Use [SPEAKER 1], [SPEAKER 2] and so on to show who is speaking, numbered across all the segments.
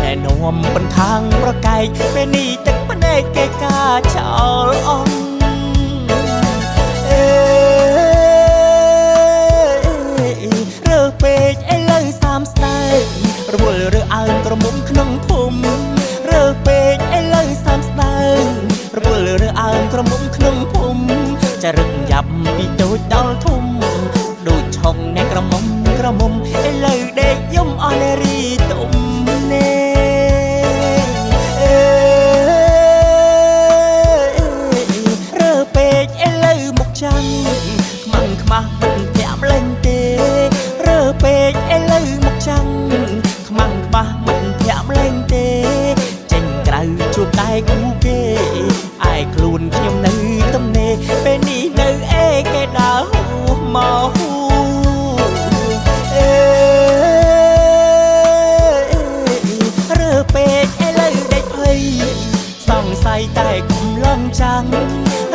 [SPEAKER 1] แน่นวมบนทางประไกเป็นนี่แต่ปนเอกเกกาชาวอ่องเรือเป็ดไอ้เลยสามสไตล์ระบุเรืออ่างกระมุมขนมพุ่มเรือเป็ดไอ้เลยสามสไตล์ระบุเรืออ่างกระมุมขนมพุ่มจะรึกยับปีโดดดอลทุ่มดูช่องในกระมุมไอ้เลยเด็กย่อมออนรีตุ่มเน่เรือเป็ดไอ้เลยมุกจังมันขมาบันแถมเล่นเตเรือเป็ดไอ้เลยมุกจังมันขมาบันแถมเล่นเตเจงกระจูบได้กูเกไอ้คลุนขยมในตำเนเป็นนี่ในเอแกดาวมาหูเรือเป็ดไอ้เลยได้เพยส่องใส่ใต้กำลังจัง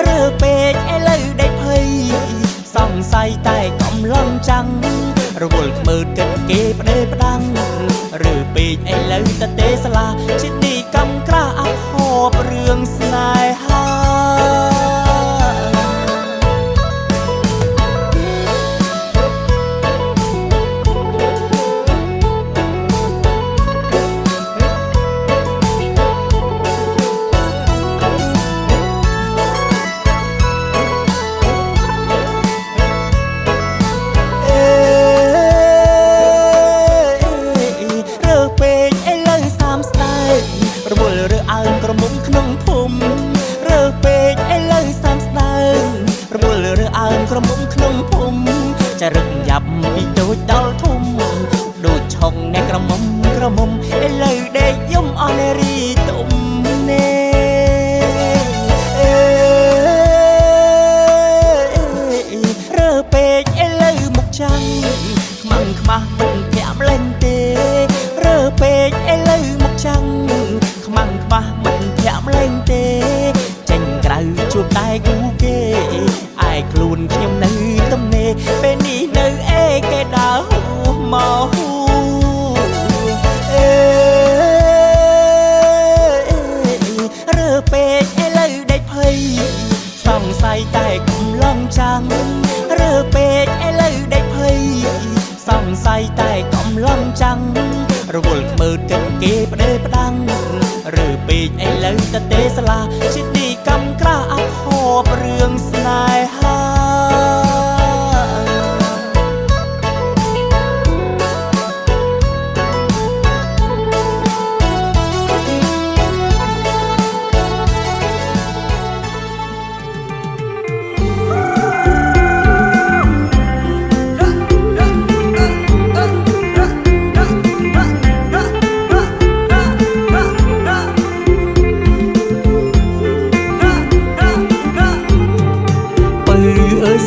[SPEAKER 1] เรือเป็ดไอ้เลยได้เพยส่องใส่ใต้กำลังจังระวลมือกันเก็บได้ประดังเรือเป็ดไอ้เลยตะเตสลาชิดนี่กำกล้าอับหอบเรื่องสนายฮากระมุมขนมพุ่มจะรึกยับปีโดดดอลทุ่มดูช่องในกระมุมไอ้เลยเด็กย่อมออนรีตุ่มเน่เรือเป็ดไอ้เลยมุกจังมันขมาบันแถมเล่นเตเรือเป็ดไอ้เลยมุกจังมันขมาบันแถมเล่นเตเจงกระจูบได้กูเกไอ้คลุนขยมในตำเนเป็นนี่ในเอแกดาวมาหูเรือเป็ดไอ้เลยได้เพยส่องใส่ใต้กำลังจังเรือเป็ดไอ้เลยได้เพยส่องใส่ใต้กำลังจังระวลมือกันเก็บได้ประดังเรือเป็ดไอ้เลยตะเตสลาชิดดีกำกล้าอับหอบเรื่องสนายฮา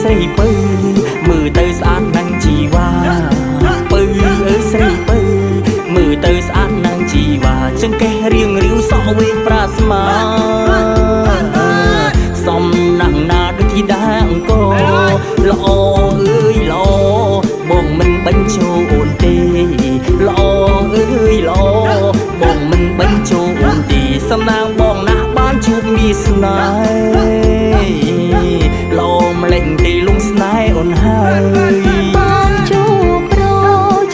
[SPEAKER 1] ใส่ปืนมือเตยสะอาดนังจีวาปืนใส่ปืนมือเตยสะอาดนังจีวาจังแกเรียงริ้วสอเวงปราศมาสมนังนาดุที่ดังโกลอลอบงมันบัญโจนตีลอลอบงมันบัญโจนตีสำนางบองนาบ้านชุบมีสนายลมเล่งตีลุงสนายอ่อนหายบ้านจูโปร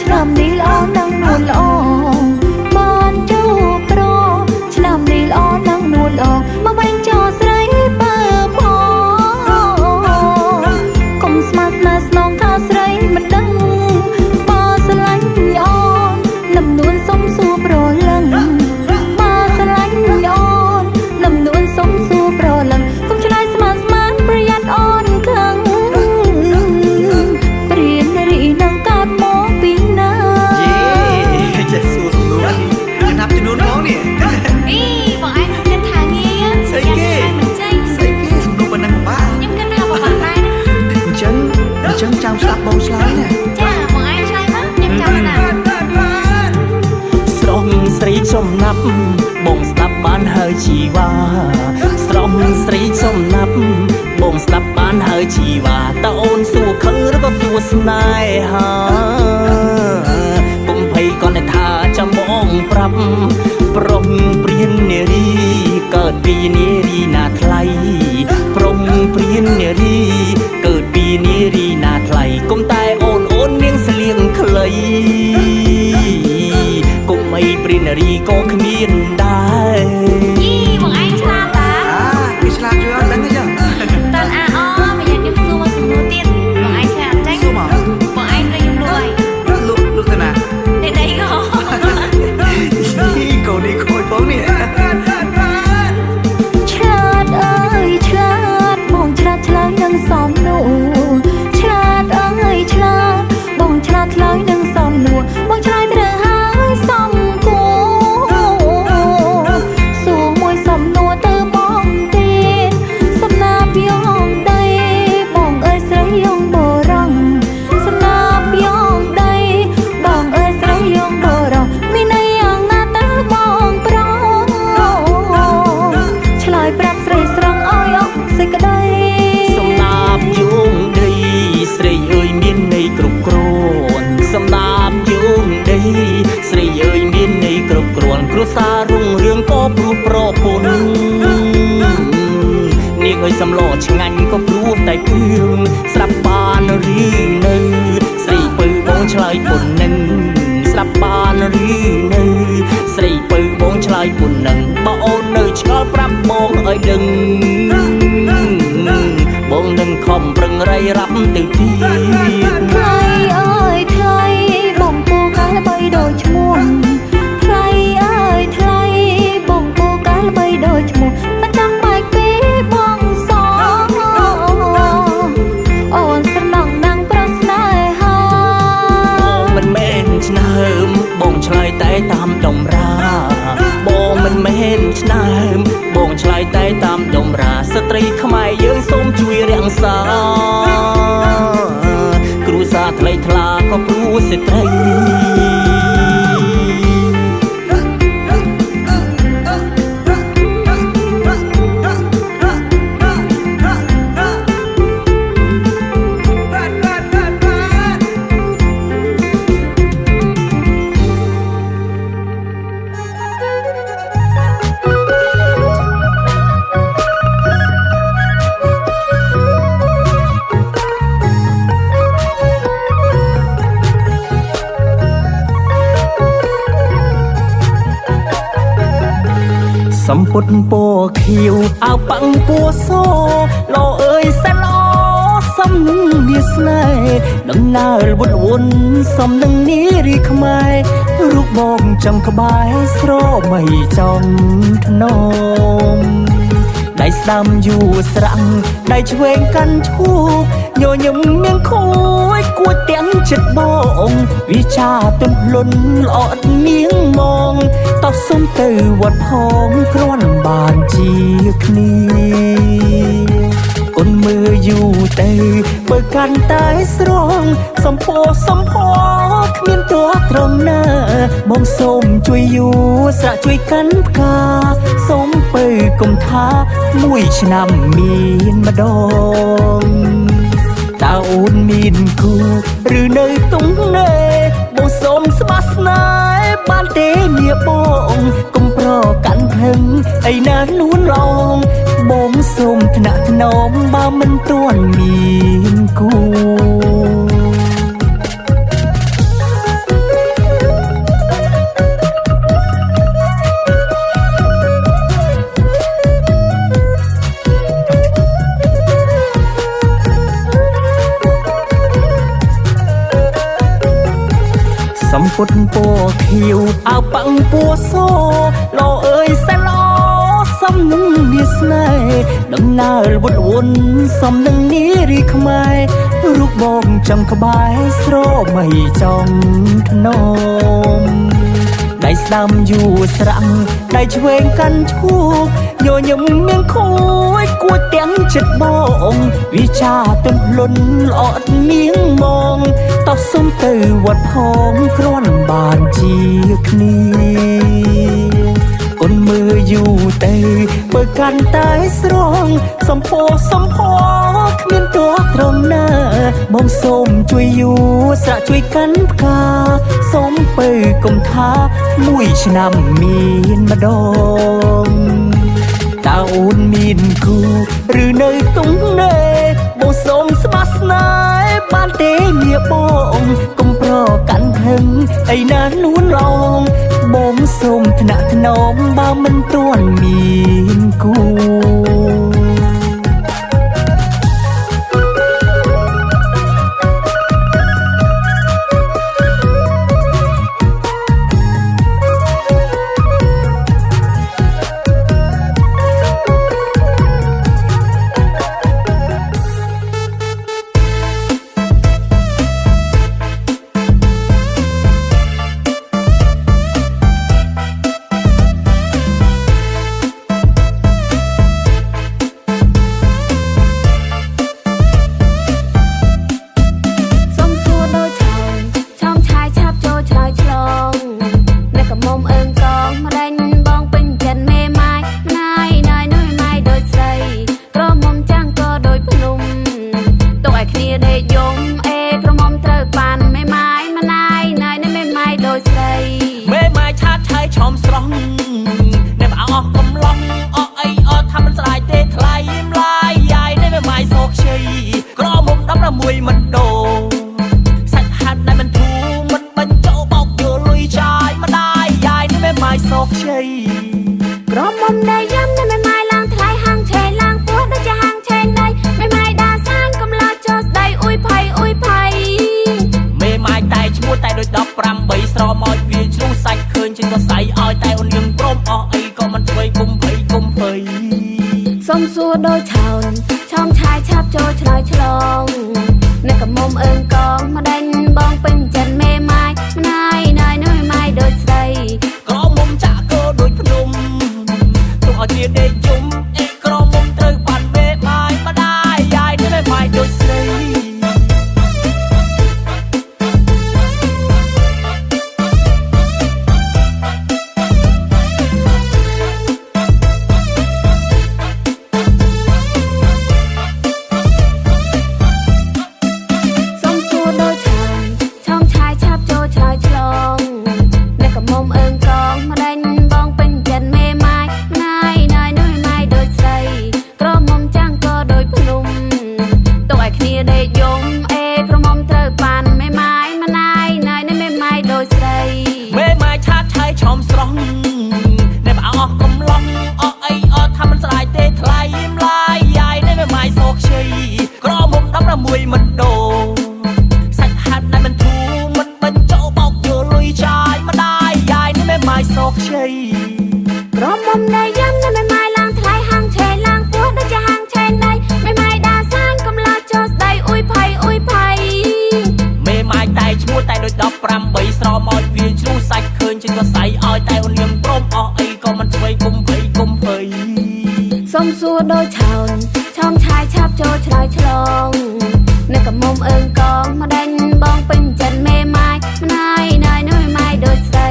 [SPEAKER 1] ฉลามนี้ล้อนังนวลออกบ้านจูโปรฉลามนี้ล้อนังนวลออกมาบังจอใส่เปิดพอกลมสมาร์ทนาสนองท่าใส่มันดังปาสลันย้อนนำนวลสมสู่โปรลังปาสลันย้อนนำนวลสมสู่โปรลังกุมชนายสมาร์ทประหยัดอ่อนคังเปลี่ยนนาฬิกาการมองปีหน้า
[SPEAKER 2] จะสู้สนุกจะนับจำนวนน้องเนี่ย
[SPEAKER 3] บอกไอ้คุณกันทางงี้
[SPEAKER 2] ใส่เก้ใส่เก้สนุกมันนังบ้า
[SPEAKER 3] ยังกันทำบอกอะไรนะ
[SPEAKER 2] จังจำสับบอลสไลด์เนี่ย
[SPEAKER 3] จ้าบอกไอ้ใช่ไหมยังจำนะ
[SPEAKER 1] สรงสรีชมนับบงสตับบ้านเฮอชีวาสรงสรีชมนับบงสตับบ้านเฮอชีวาตาโอนสู่คือแล้วก็สู่สนายฮาปุ่มเพยก่อนใน ថាចាំបងប្រាប់ព្រមព្រៀននារីកើតពីនារីណាថ្លៃព្រមព្រៀននារីកើតពីនារីណាថ្លៃកុំតែអូននាងស្លៀងខ្លីកុំអីព្រៀននារីក៏គ្មានដែរ
[SPEAKER 3] យីបងឯងឆ្លាតតា
[SPEAKER 2] គេឆ្លាតជួយអត់ដឹងទេចឹង
[SPEAKER 3] តើអាអប្រយ័ត្នខ្ញុំសួរមកសំណួរទៀតបងឯងឆ្លាតចាញ់
[SPEAKER 2] សួរមក
[SPEAKER 3] បងឯងត្រូវខ្ញុំលួយ
[SPEAKER 2] លោកទៅណា
[SPEAKER 3] នេះដីក៏
[SPEAKER 2] កូននេះខូចបងនេះ
[SPEAKER 4] ឆ្លាតអើយឆ្លាតបងឆ្លាតឆ្លើយនឹងសំណួរឆ្លាតអើយឆ្លាតបងឆ្លាតឆ្លើយនឹងសំណួរបងឆ្លើយត្រូវហើយសំគួរសួរមួយសំណួរទៅបងទៀតសំណាបយងដីបងអើយស្រីយងបរងសំណាបយងដីបងអើយស្រីយងបរងមានន័យយ៉ាងណាទៅបងប្រុសឆ្លើយប្រាប់ស្រីស្រងអើយអស់សេចក្ដី
[SPEAKER 1] សំណាបយងដីស្រីអើយមានន័យគ្រប់គ្រាន់សំណាបយងដីស្រីអើយមានន័យគ្រប់គ្រាន់គ្រួសាររុងរឿងក៏ព្រោះប្រពន្ធនាងអើយសំឡឆ្ងាញ់ក៏ព្រោះតែគឿងស្រាប់បានឬនៅស្រីពៅបងឆ្លើយពុននឹងស្រាប់បានឬនៅស្រីពៅបងឆ្លើយពុននឹងបើអូននៅឆ្ងល់ប្រាប់បងឲ្យដឹងបងនឹងខំប្រឹងរៃរាប់ទៅទៀត
[SPEAKER 4] ថ្លៃអើយថ្លៃបងពូកាលបីដូចឈ្មោះថ្លៃអើយថ្លៃបងពូកាលបីដូចឈ្មោះមិនចាំបាច់ពីបងសអូនស្រណងណាំងប្រស្នេហា
[SPEAKER 1] បងមិនមែនឆ្នើមបងឆ្លើយតែតាមតម្រាបងមិនមែនឆ្នើមបងឆ្លើយតែតាមតម្រាស្ត្រីខ្មែរយើងសូមជួយរាំងសាគ្រួសារថ្លៃថ្លាក៏ព្រោះស្ត្រី សំពុតពណ៌ខៀវអាវប៉ាំងពណ៌សលោអើយសែនល្អសំនឹងវាស្នេហ៍ដំណើរវត់វន់សំនឹងនារីខ្មែររូបបងចាំក្បែរស្រមៃចំធ្នមដៃស្ដាំយូរស្រាំងដៃឆ្វេងកាន់ឈូកញញឹមមានខួយគួចទាំងចិត្តបងវិចាទន់លន់ល្អឥតមៀងមងតោះសុំទៅវត្តផងគ្រាន់បានជាគ្នាអូនមើលយូរទៅបើកាន់តែស្រងសំពោសំផគ្មានទោះត្រង់ណាបងសូមជួយយូរស្រៈជួយកាន់ផ្កាសូមពើកុំថាមួយឆ្នាំមានម្ដងតើអូនមានគូឬនៅទុំណែបងសូមស្បាស្នេហ៍បានទេមាបងកុំប្រកាន់ខឹងអីណានួនឡងបងសូមថ្នាក់ថ្នមបើមិនទាន់មានគូ សំពុតពណ៌ខៀវអាវប៉ាំងពណ៌សលោអើយសែនល្អសំនឹងវាស្នេហ៍ដំណើរវត់វន់សំនឹងនារីខ្មែររូបបងចាំក្បែរស្រមៃចំធ្នមដៃស្ដាំយូរស្រាំងដៃឆ្វេងកាន់ឈូកញញឹមមានខួយគួចទាំងចិត្តបងវិចាទន់លន់ល្អឥតមៀងមងតោះសុំទៅវត្តផងគ្រាន់បានជាគ្នាអូនមើលយូរទៅបើកាន់តែស្រងសំពោសំផគ្មានទោះត្រង់ណា បងសូមជួយយូស្រៈជួយកាន់ផ្កាសូមពើកុំថាមួយឆ្នាំមានម្ដងតើអូនមានគូឬនៅទុំណែបងសូមស្មាស្នេហ៍បានទេមាបងកុំប្រកាន់ខឹងអីណានួនឡងបងសូមថ្នាក់ថ្នមបើមិនទាន់មានគូ
[SPEAKER 4] ក្រមុំដៃយ៉ាំនៅមិនម៉ាយឡើងថ្លៃហាងឆេឡើងពោះដូចជាហាងឆេដៃមិនម៉ាយដាសានកំឡោចោស្ដីអ៊ុយផៃមេម៉ាយតែឈ្មោះតែដូច18ស្រមកវាជ្រុះសាច់ឃើញជាសរសៃឲ្យតែអូនយើងព្រមអស់អីក៏មិនធ្វើគុំភ័យសុំសួរដូចឆោនឆោមឆាយឆាប់ចូលឆ្លើយឆ្លងនៅកមុំអើងកងមកដេញបងពេញចិត្តមេម៉ាយម្នាយណយនៅម៉ាយដូចស្ដីក្រមុំចាក់គោដូចភ្នំទុកឲ្យជាដេកយំអេក្រមុំត្រូវបានមេម៉ាយម្ដាយយាយនៅម៉ាយដូចស្ដីក្រមុំដៃយ៉ាំនៅមិនម៉ាយឡើងថ្លៃហាងឆេឡើងពោះដូចជាហាងឆេដៃមិនម៉ាយដាសានកំឡោចចូលស្ដីអ៊ុយផៃមេម៉ាយតែឈ្មោះតែដូច18ស្រមកវាជ្រុះសាច់ឃើញជាសរសៃឲ្យតែអូនយើងព្រមអស់អីក៏មិនធ្វើគុំភ័យសុំសួរដូចឆោនឆោមឆាយឆាប់ចូលឆ្លើយឆ្លងនៅកមុំអើងកងមកដេញបងពេញចិត្តមេម៉ាយម្នាយណយនៅម៉ាយដូចស្ដី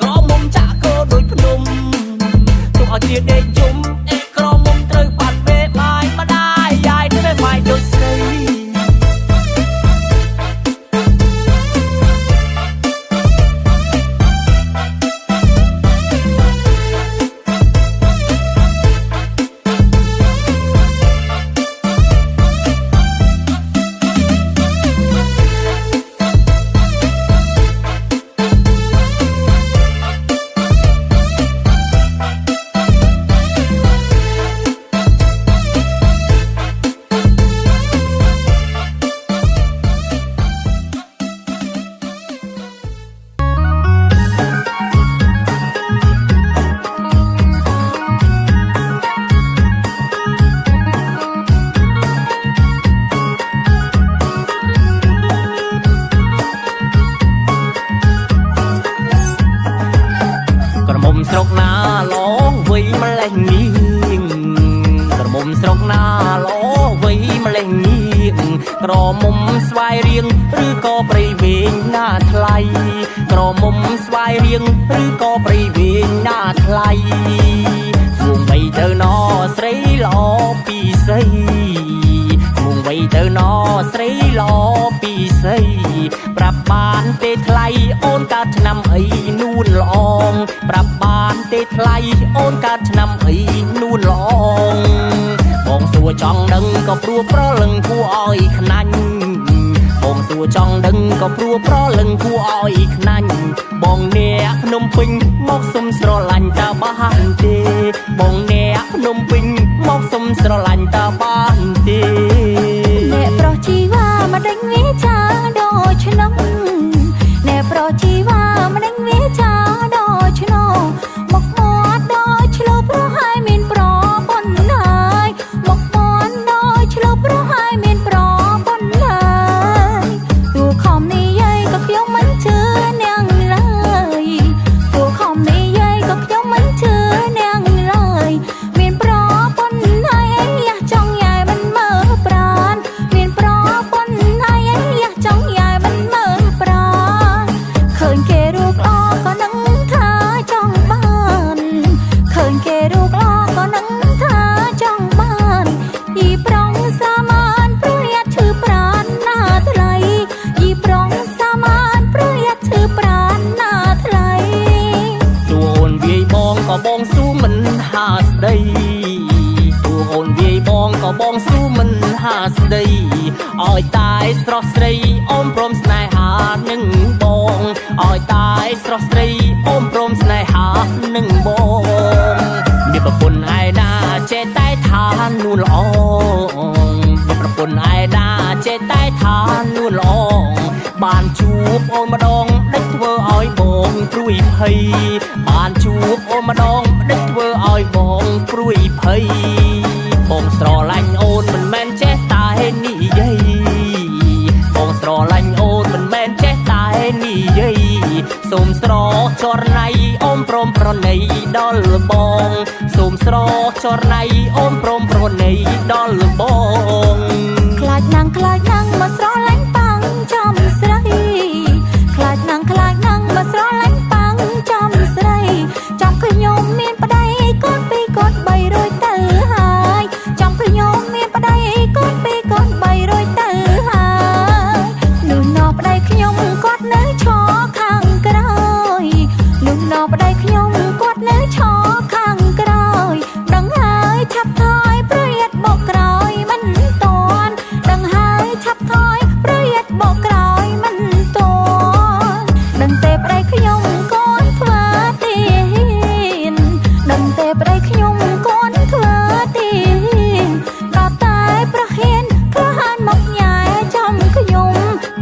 [SPEAKER 4] ក្រមុំចាក់គោដូចភ្នំទុកឲ្យជាដេកយំអេក្រមុំត្រូវបានមេម៉ាយម្ដាយយាយនៅម៉ាយដូចស្ដីស្រុកណាឡងវៃម្លេះងៀងក្រមុំស្រុកណាឡងវៃម្លេះងៀងក្រមុំស្វាយរៀងឬក៏ព្រៃវែងណាថ្លៃក្រមុំស្វាយរៀងឬក៏ព្រៃវែងណាថ្លៃមុំវៃទៅណស្រីល្អពីសីមុំវៃទៅណស្រីល្អ
[SPEAKER 1] ស័យប្រាប់បានទេថ្លៃអូនកើតឆ្នាំអីនួនល្អងប្រាប់បានទេថ្លៃអូនកើតឆ្នាំអីនួនល្អងបងសួរចង់ដឹងក៏ព្រោះប្រលឹងគួរឲ្យខ្នាញ់បងសួរចង់ដឹងក៏ព្រោះប្រលឹងគួរឲ្យខ្នាញ់បងអ្នកភ្នំពេញមកសុំស្រឡាញ់តើបានទេបងអ្នកភ្នំពេញមកសុំស្រឡាញ់តើបានទេ
[SPEAKER 4] អ្នកប្រុសជីវ៉ាមកដេញវាចាដូចឆ្នាំអ្នកប្រុសជីវ៉ាមកដេញវាចាដូចឆ្នាំមកមាត់ដូចឆ្លូប្រហើយមានប្រពន្ធហើយមកមាត់ដូចឆ្លូប្រហើយមានប្រពន្ធហើយទូខំនេះយាយក៏ខ្ញុំមិនជឿនាងឡើយទូខំនេះយាយក៏ខ្ញុំមិនជឿនាងឡើយមានប្រពន្ធហើយអីយ៉ាចង់យាយមិនមើលប្រានមានប្រពន្ធហើយអីយ៉ាចង់យាយមិនមើលប្រានឃើញគេរូបល្អក៏នឹងថាចង់បានឃើញគេរូបល្អក៏នឹងថាចង់បានយីប្រងសាមានប្រយ័ត្នឈឺប្រានណាថ្លៃយីប្រងសាមានប្រយ័ត្នឈឺប្រានណាថ្លៃ
[SPEAKER 1] តួអូនវាយបងក៏បងស៊ូមិនហាស្ដីតួអូនវាយបងក៏បងស៊ូមិនហាស្ដីឲ្យតែស្រស់ស្រីអូនព្រមស្នេហានឹងបងឲ្យតែស្រស់ស្រីអូនព្រមស្នេហានឹងបងមានប្រពន្ធឯណាចេះតែថានួនល្អមានប្រពន្ធឯណាចេះតែថានួនល្អបានជួបអូនម្ដងដេចធ្វើឲ្យបងព្រួយភ័យបានជួបអូនម្ដងដេចធ្វើឲ្យបងព្រួយភ័យបងស្រឡាញ់អូនមិនមែនចេះតែនិយាយបងស្រឡាញ់អូនមិនមែនចេះតែនិយាយសូមស្រចរណៃអូនព្រមប្រណីដល់បងសូមស្រចរណៃអូនព្រមប្រណីដល់បង
[SPEAKER 4] ខ្លាចណាំងមកស្រឡាញ់ប៉ាំងចំស្រីខ្លាចណាំងមកស្រឡាញ់ប៉ាំងចំស្រីចំខ្ញុំមានប្តីកូនពីរកូនបីរួចទៅហើយចំខ្ញុំមានប្តីកូនពីរកូនបីរួចទៅហើយនោះណោះប្តីខ្ញុំគាត់នៅឈរខាងក្រោយនោះណោះប្តីខ្ញុំគាត់នៅឈរខាងក្រោយដឹងហើយឆាប់ថយប្រយ័ត្នបកក្រោយមិនតាន់ដឹងហើយឆាប់ថយប្រយ័ត្នបកក្រោយមិនតាន់ដឹងទេប្តីខ្ញុំកូនធ្វើទៀនដឹងទេប្តីខ្ញុំកូនធ្វើទៀនក៏តែប្រហ៊ានក្លាហានមកញ៉ែចំខ្ញុំ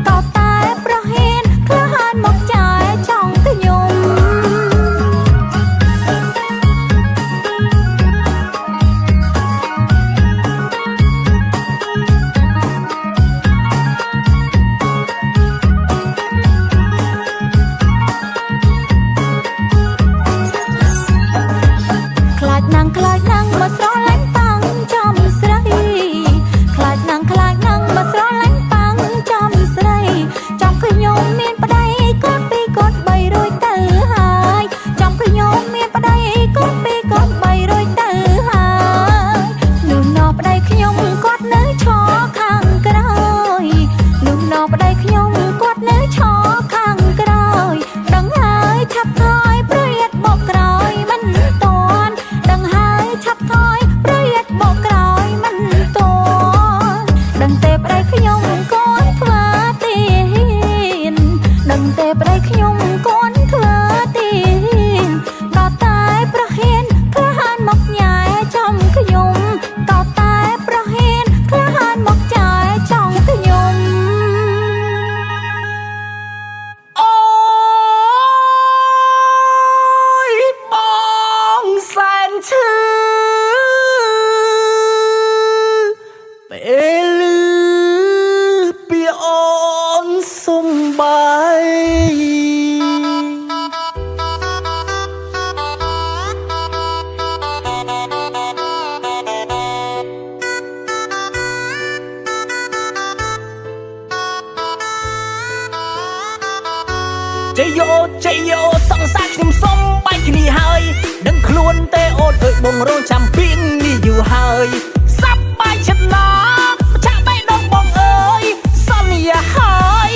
[SPEAKER 4] ក៏តែប្រហ៊ានក្លាហានមកចែចង់ខ្ញុំ ខ្លាចណាំងមកស្រឡាញ់ប៉ាំងចំស្រីខ្លាចណាំងមកស្រឡាញ់ប៉ាំងចំស្រីចំខ្ញុំមានប្តីកូនពីរកូនបីរួចទៅហើយចំខ្ញុំមានប្តីកូនពីរកូនបីរួចទៅហើយនោះណោះប្តីខ្ញុំគាត់នៅឈរខាងក្រោយនោះណោះប្តីខ្ញុំគាត់នៅឈរខាងក្រោយដឹងហើយឆាប់ថយប្រយ័ត្នបកក្រោយមិនតាន់ដឹងហើយឆាប់ថយប្រយ័ត្នបកក្រោយមិនតាន់ដឹងទេប្តីខ្ញុំកូនធ្វើទៀនដឹងទេប្តីខ្ញុំកូនធ្វើទៀនក៏តែប្រហ៊ានក្លាហានមកញ៉ែចំខ្ញុំក៏តែប្រហ៊ានក្លាហានមកចែចង់ខ្ញុំ
[SPEAKER 1] អូយបងសែនឈឺពេលឮពីអូនសុំបាយជ័យយោសង្សារខ្ញុំសុំបាយគ្នាហើយដឹងខ្លួនទេអូនអើយបងរងចាំពីងនេះយូរហើយសប្បាយចិត្តណាស់ម្ចាស់បេះដូងបងអើយសន្យាហើយ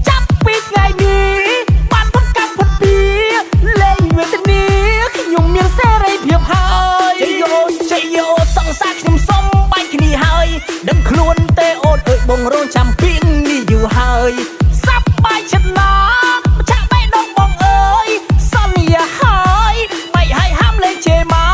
[SPEAKER 1] ចាប់ពីថ្ងៃនេះបានផុតកម្មផុតពីលែងវេទនាខ្ញុំមានសេរីភាពហើយចៃយោសង្សារខ្ញុំសុំបាញ់គ្នាហើយដឹងខ្លួនទេអូនអើយបងរងចាំពីនេះយូរហើយសប្បាយចិត្តណាស់ម្ចាស់បេះដូងបងអើយសន្យាហើយបែកហើយហាមលេងជេរម៉ែ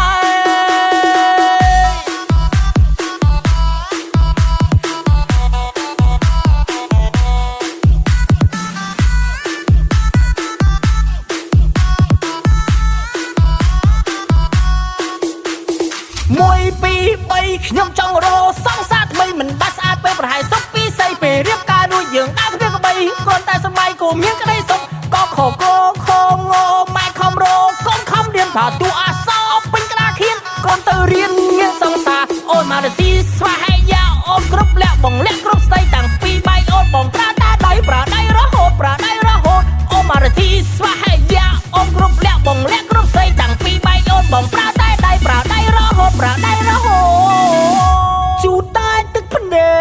[SPEAKER 1] មួយពីរបីខ្ញុំចង់រកសង្សារថ្មីមិនបាច់ស្អាតពេលប្រហែលសុខពីស័យពេលរៀបការរួចយើងដើរគ្នាក្បីគ្រាន់តែសម័យក៏មានក្តីសុខក៏ខកខងម៉ែខំរកកូនខំរៀនថាទូអាសោពេញក្តារខៀនគ្រាន់តែរៀនមានសង្សារអូនមករទីស្វាហែយ៉ាអូនគ្រប់លក្ខបងលក្ខគ្រប់ស្ដីតាំងពីបែកអូនបងប្រើតែដៃប្រើដៃរហូតអូនមករទីស្វាហែយ៉ាអូនគ្រប់លក្ខបងលក្ខគ្រប់ស្ដីតាំងពីបែកអូនបងប្រើតែដៃប្រើដៃរហូតជូតតែទឹកភ្នែ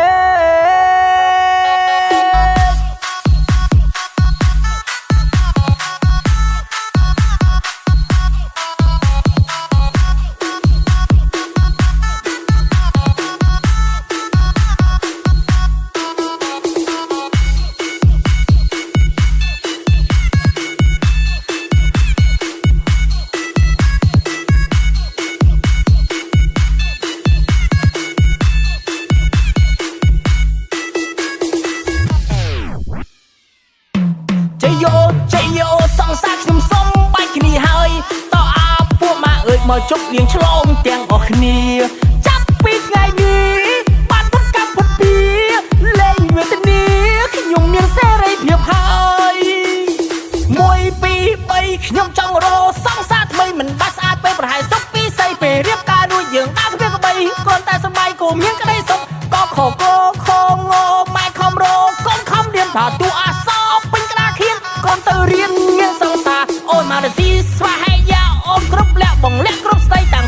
[SPEAKER 1] ចៃយោសង្សារខ្ញុំសុំបាច់គ្នាហើយតើអាពួកម៉ាអើយមកជប់លៀងឆ្លងទាំងអស់គ្នាចាប់ពីថ្ងៃនេះបានផុតកម្មផុតពីលែងវេទនាខ្ញុំមានសេរីភាពហើយមួយពីរបីខ្ញុំចង់រកសង្សារថ្មីមិនបាច់ស្អាតពេលប្រហែលសុខពីស័យពេលរៀបការរួចយើងដើរគ្នាក្បីគ្រាន់តែសម័យក៏មានក្តីសុខក៏ខកខងម៉ែខំរកកូនខំរៀនថាទូអាសោពេញក្តារខៀនគ្រាន់តែរៀនមានសង្សារអូនមករទីស្វាហែយ៉ាអូនគ្រប់លក្ខបងលក្ខគ្រប់ស្ដីតាំង